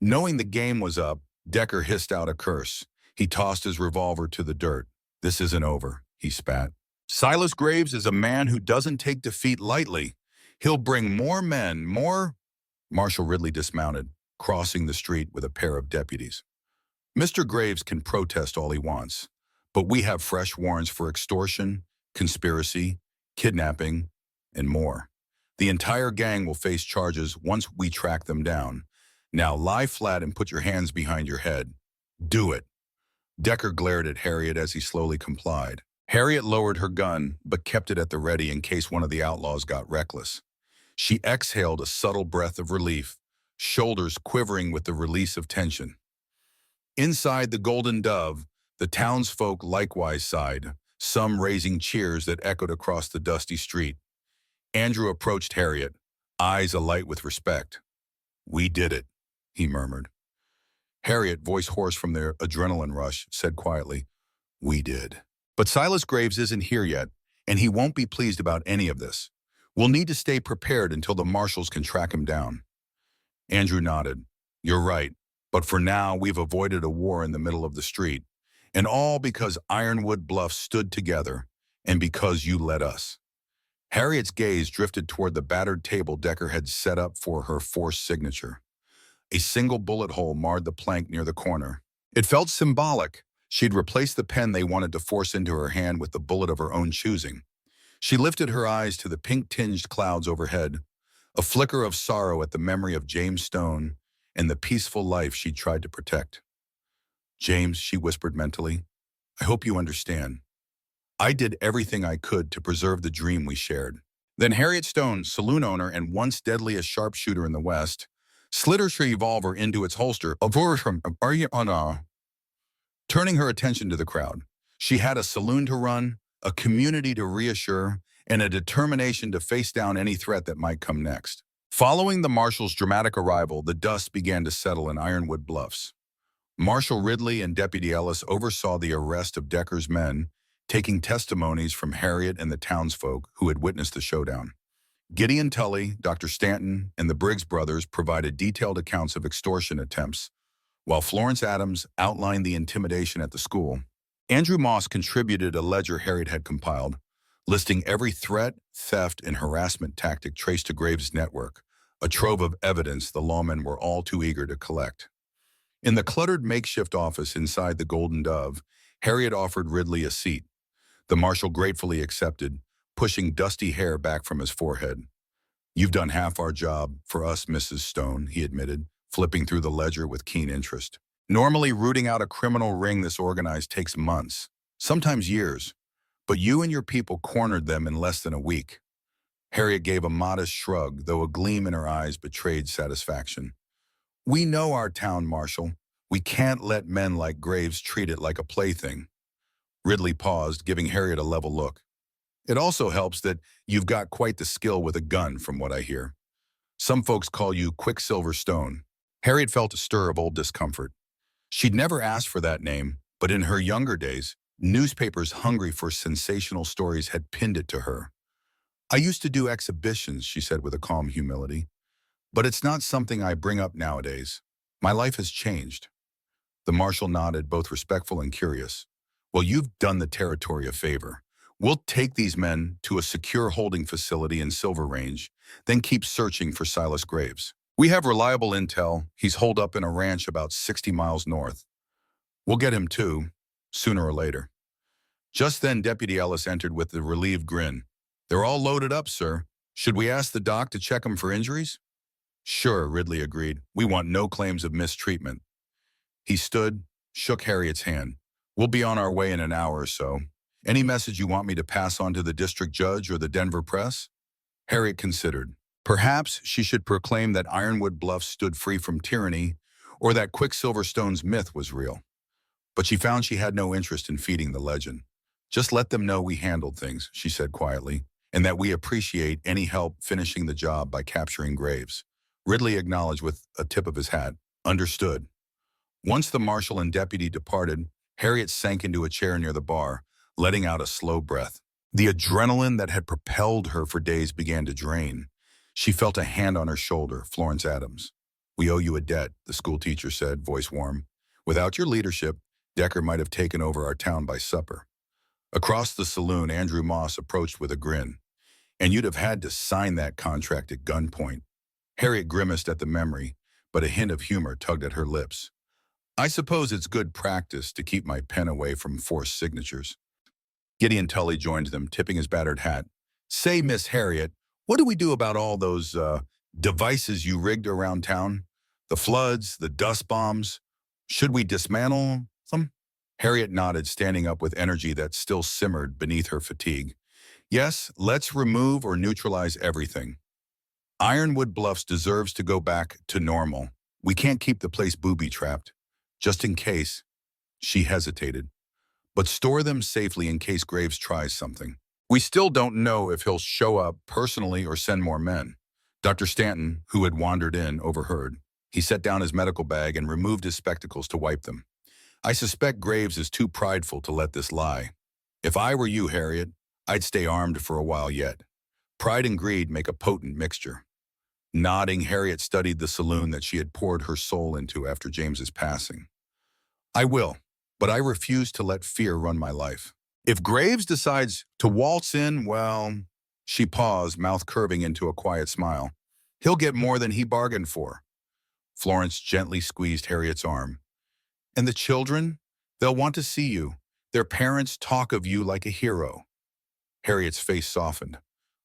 Knowing the game was up, Decker hissed out a curse. He tossed his revolver to the dirt. "This isn't over," he spat. "Silas Graves is a man who doesn't take defeat lightly. He'll bring more men, more—" Marshal Ridley dismounted, crossing the street with a pair of deputies. "Mr. Graves can protest all he wants, but we have fresh warrants for extortion, conspiracy, kidnapping, and more. The entire gang will face charges once we track them down. Now lie flat and put your hands behind your head. Do it." Decker glared at Harriet as he slowly complied. Harriet lowered her gun, but kept it at the ready in case one of the outlaws got reckless. She exhaled a subtle breath of relief, shoulders quivering with the release of tension. Inside the Golden Dove, the townsfolk likewise sighed, some raising cheers that echoed across the dusty street. Andrew approached Harriet, eyes alight with respect. "We did it," he murmured. Harriet, voice hoarse from their adrenaline rush, said quietly, "We did. But Silas Graves isn't here yet, and he won't be pleased about any of this. We'll need to stay prepared until the marshals can track him down. Andrew nodded. You're right, but for now we've avoided a war in the middle of the street, and all because Ironwood Bluffs stood together and because you let us. Harriet's gaze drifted toward the battered table Decker had set up for her forced signature. A single bullet hole marred the plank near the corner. It felt symbolic. She'd replaced the pen they wanted to force into her hand with the bullet of her own choosing. She lifted her eyes to the pink-tinged clouds overhead, a flicker of sorrow at the memory of James Stone and the peaceful life she'd tried to protect. James, she whispered mentally, I hope you understand. I did everything I could to preserve the dream we shared. Then Harriet Stone, saloon owner and once deadliest sharpshooter in the West, slid her revolver into its holster, turning her attention to the crowd. She had a saloon to run, a community to reassure, and a determination to face down any threat that might come next. Following the marshal's dramatic arrival, the dust began to settle in Ironwood Bluffs. Marshal Ridley and Deputy Ellis oversaw the arrest of Decker's men, taking testimonies from Harriet and the townsfolk who had witnessed the showdown. Gideon Tully, Dr. Stanton, and the Briggs brothers provided detailed accounts of extortion attempts, while Florence Adams outlined the intimidation at the school. Andrew Moss contributed a ledger Harriet had compiled, listing every threat, theft, and harassment tactic traced to Graves' network, a trove of evidence the lawmen were all too eager to collect. In the cluttered makeshift office inside the Golden Dove, Harriet offered Ridley a seat. The marshal gratefully accepted, pushing dusty hair back from his forehead. You've done half our job for us, Mrs. Stone, he admitted, flipping through the ledger with keen interest. Normally, rooting out a criminal ring this organized takes months, sometimes years, but you and your people cornered them in less than a week. Harriet gave a modest shrug, though a gleam in her eyes betrayed satisfaction. We know our town, Marshal. We can't let men like Graves treat it like a plaything. Ridley paused, giving Harriet a level look. It also helps that you've got quite the skill with a gun, from what I hear. Some folks call you Quicksilver Stone. Harriet felt a stir of old discomfort. She'd never asked for that name, but in her younger days, newspapers hungry for sensational stories had pinned it to her. I used to do exhibitions, she said with a calm humility, but it's not something I bring up nowadays. My life has changed. The marshal nodded, both respectful and curious. Well, you've done the territory a favor. We'll take these men to a secure holding facility in Silver Range, then keep searching for Silas Graves. We have reliable intel. He's holed up in a ranch about 60 miles north. We'll get him too, sooner or later. Just then, Deputy Ellis entered with a relieved grin. They're all loaded up, sir. Should we ask the doc to check them for injuries? Sure, Ridley agreed. We want no claims of mistreatment. He stood, shook Harriet's hand. We'll be on our way in an hour or so. Any message you want me to pass on to the district judge or the Denver press? Harriet considered. Perhaps she should proclaim that Ironwood Bluffs stood free from tyranny, or that Quicksilver Stone's myth was real. But she found she had no interest in feeding the legend. Just let them know we handled things, she said quietly, and that we appreciate any help finishing the job by capturing Graves. Ridley acknowledged with a tip of his hat. Understood. Once the marshal and deputy departed, Harriet sank into a chair near the bar, letting out a slow breath. The adrenaline that had propelled her for days began to drain. She felt a hand on her shoulder, Florence Adams. We owe you a debt, the schoolteacher said, voice warm. Without your leadership, Decker might have taken over our town by supper. Across the saloon, Andrew Moss approached with a grin. And you'd have had to sign that contract at gunpoint. Harriet grimaced at the memory, but a hint of humor tugged at her lips. I suppose it's good practice to keep my pen away from forced signatures. Gideon Tully joined them, tipping his battered hat. Say, Miss Harriet, what do we do about all those devices you rigged around town? The floods, the dust bombs? Should we dismantle them? Harriet nodded, standing up with energy that still simmered beneath her fatigue. Yes, let's remove or neutralize everything. Ironwood Bluffs deserves to go back to normal. We can't keep the place booby-trapped. Just in case, she hesitated. But store them safely in case Graves tries something. We still don't know if he'll show up personally or send more men. Dr. Stanton, who had wandered in, overheard. He set down his medical bag and removed his spectacles to wipe them. I suspect Graves is too prideful to let this lie. If I were you, Harriet, I'd stay armed for a while yet. Pride and greed make a potent mixture. Nodding, Harriet studied the saloon that she had poured her soul into after James's passing. I will, but I refuse to let fear run my life. If Graves decides to waltz in, well, she paused, mouth curving into a quiet smile. He'll get more than he bargained for. Florence gently squeezed Harriet's arm. And the children? They'll want to see you. Their parents talk of you like a hero. Harriet's face softened.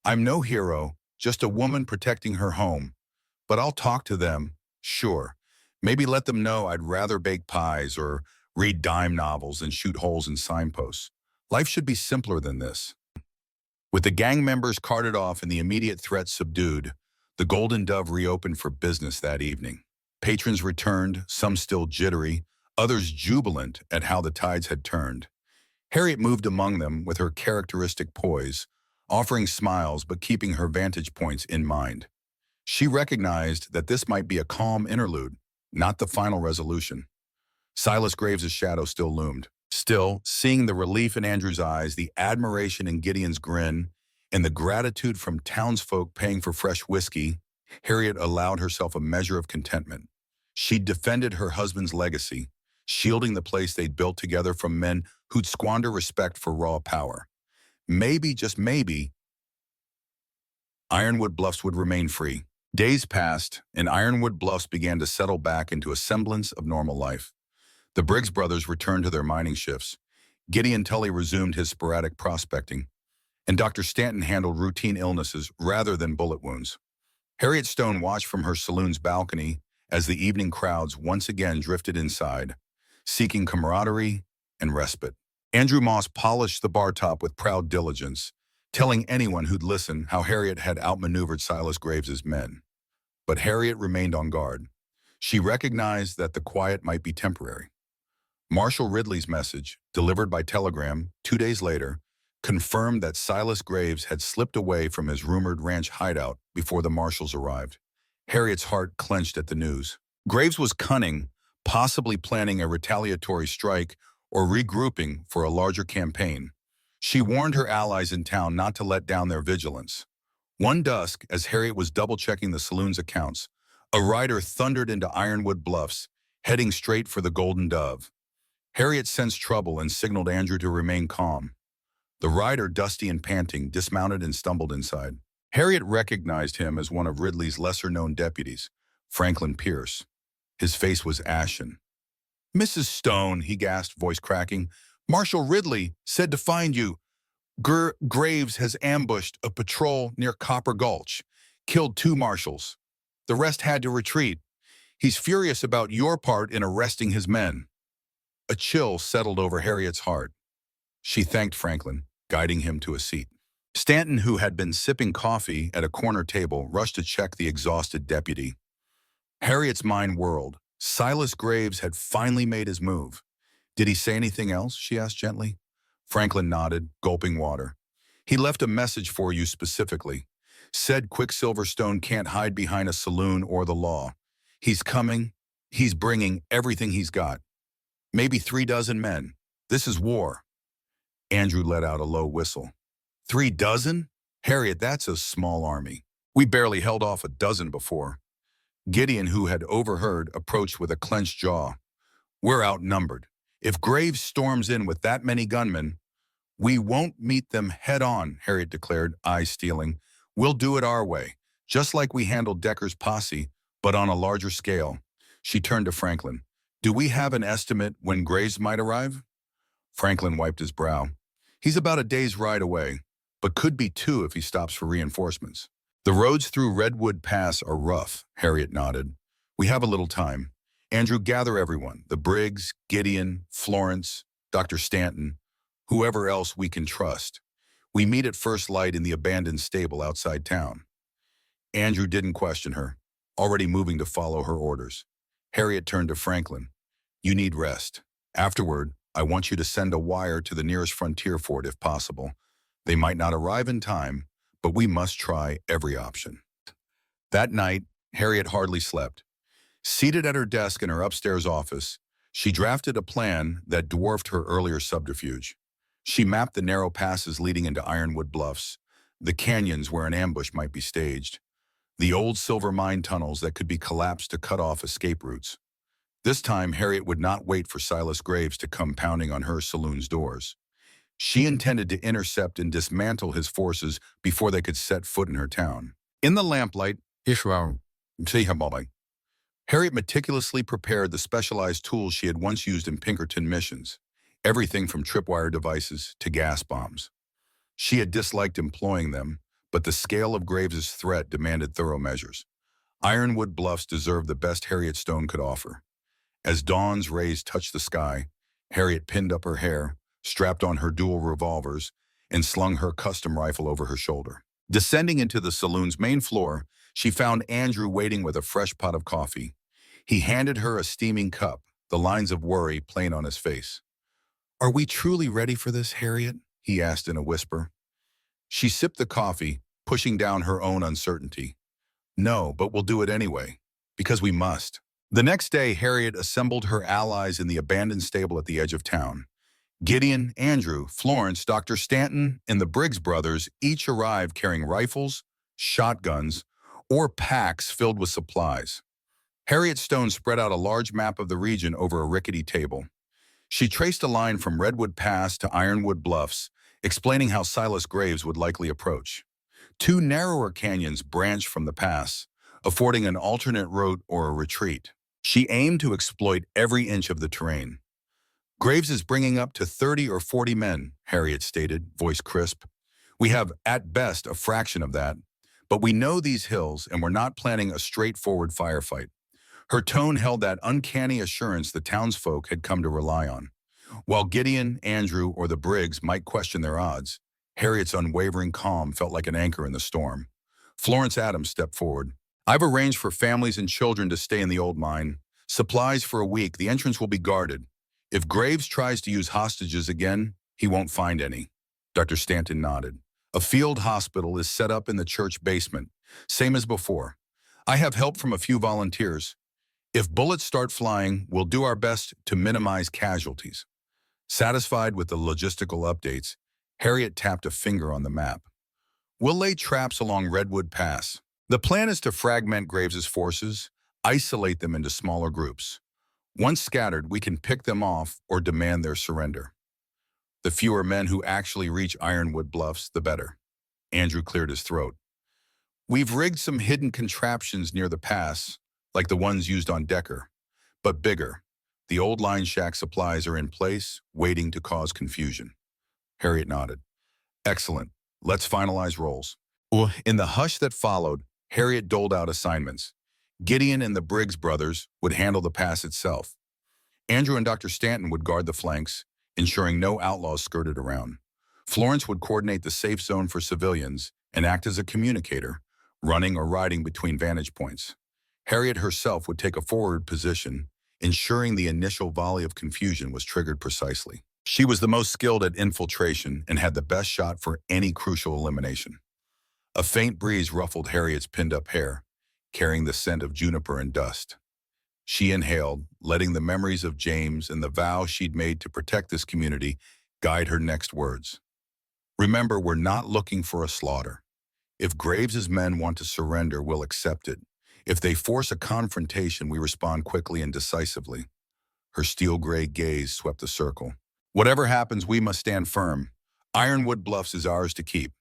I'm no hero, just a woman protecting her home. But I'll talk to them, sure. Maybe let them know I'd rather bake pies or read dime novels than shoot holes in signposts. Life should be simpler than this. With the gang members carted off and the immediate threat subdued, the Golden Dove reopened for business that evening. Patrons returned, some still jittery, others jubilant at how the tides had turned. Harriet moved among them with her characteristic poise, offering smiles but keeping her vantage points in mind. She recognized that this might be a calm interlude, not the final resolution. Silas Graves's shadow still loomed. Still, seeing the relief in Andrew's eyes, the admiration in Gideon's grin, and the gratitude from townsfolk paying for fresh whiskey, Harriet allowed herself a measure of contentment. She'd defended her husband's legacy, shielding the place they'd built together from men who'd squander respect for raw power. Maybe, just maybe, Ironwood Bluffs would remain free. Days passed, and Ironwood Bluffs began to settle back into a semblance of normal life. The Briggs brothers returned to their mining shifts. Gideon Tully resumed his sporadic prospecting, and Dr. Stanton handled routine illnesses rather than bullet wounds. Harriet Stone watched from her saloon's balcony as the evening crowds once again drifted inside, seeking camaraderie and respite. Andrew Moss polished the bar top with proud diligence, telling anyone who'd listen how Harriet had outmaneuvered Silas Graves's men. But Harriet remained on guard. She recognized that the quiet might be temporary. Marshal Ridley's message, delivered by telegram 2 days later, confirmed that Silas Graves had slipped away from his rumored ranch hideout before the marshals arrived. Harriet's heart clenched at the news. Graves was cunning, possibly planning a retaliatory strike or regrouping for a larger campaign. She warned her allies in town not to let down their vigilance. One dusk, as Harriet was double-checking the saloon's accounts, a rider thundered into Ironwood Bluffs, heading straight for the Golden Dove. Harriet sensed trouble and signaled Andrew to remain calm. The rider, dusty and panting, dismounted and stumbled inside. Harriet recognized him as one of Ridley's lesser-known deputies, Franklin Pierce. His face was ashen. "Mrs. Stone," he gasped, voice cracking, "Marshal Ridley said to find you. Graves has ambushed a patrol near Copper Gulch, killed 2 marshals. The rest had to retreat. He's furious about your part in arresting his men." A chill settled over Harriet's heart. She thanked Franklin, guiding him to a seat. Stanton, who had been sipping coffee at a corner table, rushed to check the exhausted deputy. Harriet's mind whirled. Silas Graves had finally made his move. "Did he say anything else?" she asked gently. Franklin nodded, gulping water. "He left a message for you specifically. Said Quicksilver Stone can't hide behind a saloon or the law. He's coming. He's bringing everything he's got. Maybe 3 dozen men. This is war." Andrew let out a low whistle. 3 dozen? Harriet, that's a small army. We barely held off a dozen before. Gideon, who had overheard, approached with a clenched jaw. "We're outnumbered. If Graves storms in with that many gunmen, we won't meet them head-on," Harriet declared, eyes steeling. "We'll do it our way, just like we handled Decker's posse, but on a larger scale." She turned to Franklin. "Do we have an estimate when Graves might arrive?" Franklin wiped his brow. "He's about a day's ride away, but could be 2 if he stops for reinforcements." "The roads through Redwood Pass are rough," Harriet nodded. "We have a little time. Andrew, gather everyone, the Briggs, Gideon, Florence, Dr. Stanton, whoever else we can trust. We meet at first light in the abandoned stable outside town." Andrew didn't question her, already moving to follow her orders. Harriet turned to Franklin. "You need rest. Afterward, I want you to send a wire to the nearest frontier fort if possible. They might not arrive in time, but we must try every option." That night, Harriet hardly slept. Seated at her desk in her upstairs office, she drafted a plan that dwarfed her earlier subterfuge. She mapped the narrow passes leading into Ironwood Bluffs, the canyons where an ambush might be staged, the old silver mine tunnels that could be collapsed to cut off escape routes. This time, Harriet would not wait for Silas Graves to come pounding on her saloon's doors. She intended to intercept and dismantle his forces before they could set foot in her town. In the lamplight, Harriet meticulously prepared the specialized tools she had once used in Pinkerton missions, everything from tripwire devices to gas bombs. She had disliked employing them, but the scale of Graves's threat demanded thorough measures. Ironwood Bluffs deserved the best Harriet Stone could offer. As dawn's rays touched the sky, Harriet pinned up her hair, strapped on her dual revolvers, and slung her custom rifle over her shoulder. Descending into the saloon's main floor, she found Andrew waiting with a fresh pot of coffee. He handed her a steaming cup, the lines of worry plain on his face. "Are we truly ready for this, Harriet?" he asked in a whisper. She sipped the coffee, pushing down her own uncertainty. "No, but we'll do it anyway, because we must." The next day, Harriet assembled her allies in the abandoned stable at the edge of town. Gideon, Andrew, Florence, Dr. Stanton, and the Briggs brothers each arrived carrying rifles, shotguns, or packs filled with supplies. Harriet Stone spread out a large map of the region over a rickety table. She traced a line from Redwood Pass to Ironwood Bluffs, explaining how Silas Graves would likely approach. Two narrower canyons branched from the pass, affording an alternate route or a retreat. She aimed to exploit every inch of the terrain. "Graves is bringing up to 30 or 40 men," Harriet stated, voice crisp. "We have, at best, a fraction of that, but we know these hills and we're not planning a straightforward firefight." Her tone held that uncanny assurance the townsfolk had come to rely on. While Gideon, Andrew, or the Briggs might question their odds, Harriet's unwavering calm felt like an anchor in the storm. Florence Adams stepped forward. "I've arranged for families and children to stay in the old mine. Supplies for a week. The entrance will be guarded. If Graves tries to use hostages again, he won't find any." Dr. Stanton nodded. "A field hospital is set up in the church basement, same as before. I have help from a few volunteers. If bullets start flying, we'll do our best to minimize casualties." Satisfied with the logistical updates, Harriet tapped a finger on the map. "We'll lay traps along Redwood Pass. The plan is to fragment Graves's forces, isolate them into smaller groups. Once scattered, we can pick them off or demand their surrender. The fewer men who actually reach Ironwood Bluffs, the better." Andrew cleared his throat. "We've rigged some hidden contraptions near the pass, like the ones used on Decker, but bigger. The old line shack supplies are in place, waiting to cause confusion." Harriet nodded. "Excellent. Let's finalize roles." In the hush that followed, Harriet doled out assignments. Gideon and the Briggs brothers would handle the pass itself. Andrew and Dr. Stanton would guard the flanks, ensuring no outlaws skirted around. Florence would coordinate the safe zone for civilians and act as a communicator, running or riding between vantage points. Harriet herself would take a forward position, ensuring the initial volley of confusion was triggered precisely. She was the most skilled at infiltration and had the best shot for any crucial elimination. A faint breeze ruffled Harriet's pinned-up hair, carrying the scent of juniper and dust. She inhaled, letting the memories of James and the vow she'd made to protect this community guide her next words. "Remember, we're not looking for a slaughter. If Graves's men want to surrender, we'll accept it. If they force a confrontation, we respond quickly and decisively." Her steel-gray gaze swept the circle. "Whatever happens, we must stand firm. Ironwood Bluffs is ours to keep."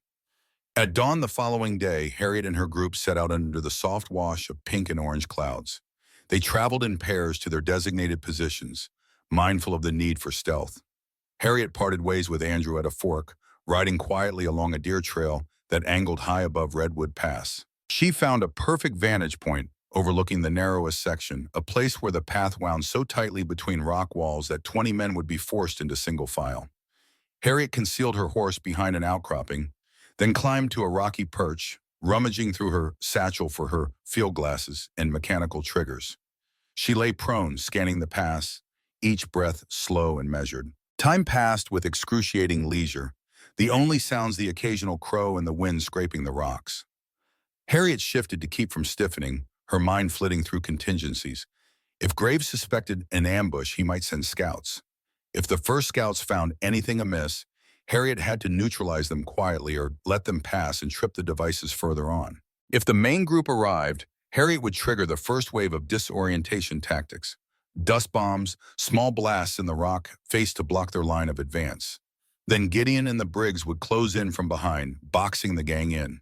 At dawn the following day, Harriet and her group set out under the soft wash of pink and orange clouds. They traveled in pairs to their designated positions, mindful of the need for stealth. Harriet parted ways with Andrew at a fork, riding quietly along a deer trail that angled high above Redwood Pass. She found a perfect vantage point overlooking the narrowest section, a place where the path wound so tightly between rock walls that 20 men would be forced into single file. Harriet concealed her horse behind an outcropping, then climbed to a rocky perch, rummaging through her satchel for her field glasses and mechanical triggers. She lay prone, scanning the pass, each breath slow and measured. Time passed with excruciating leisure, the only sounds the occasional crow and the wind scraping the rocks. Harriet shifted to keep from stiffening, her mind flitting through contingencies. If Graves suspected an ambush, he might send scouts. If the first scouts found anything amiss, Harriet had to neutralize them quietly or let them pass and trip the devices further on. If the main group arrived, Harriet would trigger the first wave of disorientation tactics. Dust bombs, small blasts in the rock face to block their line of advance. Then Gideon and the Briggs would close in from behind, boxing the gang in.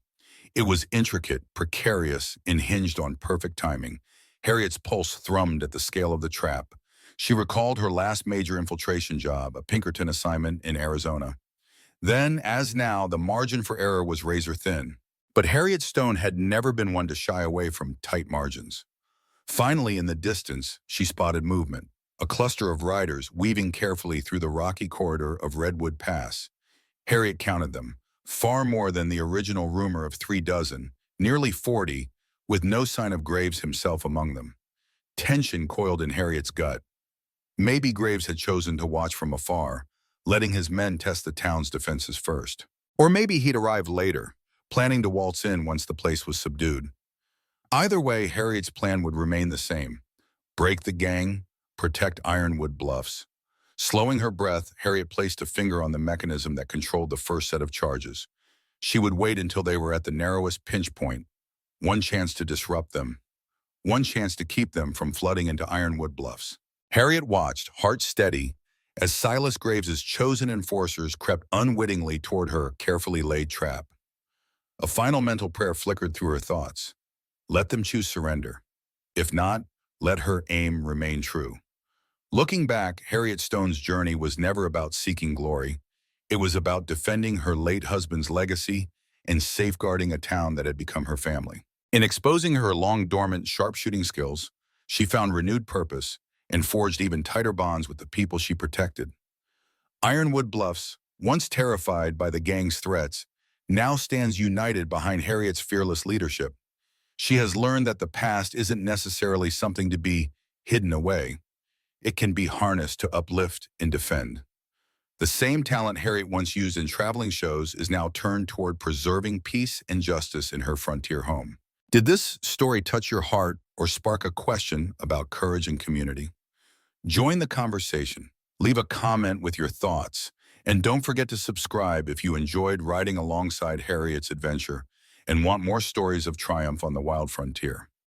It was intricate, precarious, and hinged on perfect timing. Harriet's pulse thrummed at the scale of the trap. She recalled her last major infiltration job, a Pinkerton assignment in Arizona. Then, as now, the margin for error was razor thin. But Harriet Stone had never been one to shy away from tight margins. Finally, in the distance, she spotted movement, a cluster of riders weaving carefully through the rocky corridor of Redwood Pass. Harriet counted them, far more than the original rumor of 36, nearly 40, with no sign of Graves himself among them. Tension coiled in Harriet's gut. Maybe Graves had chosen to watch from afar, letting his men test the town's defenses first. Or maybe he'd arrive later, planning to waltz in once the place was subdued. Either way, Harriet's plan would remain the same. Break the gang, protect Ironwood Bluffs. Slowing her breath, Harriet placed a finger on the mechanism that controlled the first set of charges. She would wait until they were at the narrowest pinch point. One chance to disrupt them. One chance to keep them from flooding into Ironwood Bluffs. Harriet watched, heart steady, as Silas Graves's chosen enforcers crept unwittingly toward her carefully laid trap. A final mental prayer flickered through her thoughts. Let them choose surrender. If not, let her aim remain true. Looking back, Harriet Stone's journey was never about seeking glory. It was about defending her late husband's legacy and safeguarding a town that had become her family. In exposing her long-dormant sharpshooting skills, she found renewed purpose and forged even tighter bonds with the people she protected. Ironwood Bluffs, once terrified by the gang's threats, now stands united behind Harriet's fearless leadership. She has learned that the past isn't necessarily something to be hidden away. It can be harnessed to uplift and defend. The same talent Harriet once used in traveling shows is now turned toward preserving peace and justice in her frontier home. Did this story touch your heart or spark a question about courage and community? Join the conversation. Leave a comment with your thoughts. And don't forget to subscribe if you enjoyed riding alongside Harriet's adventure and want more stories of triumph on the wild frontier.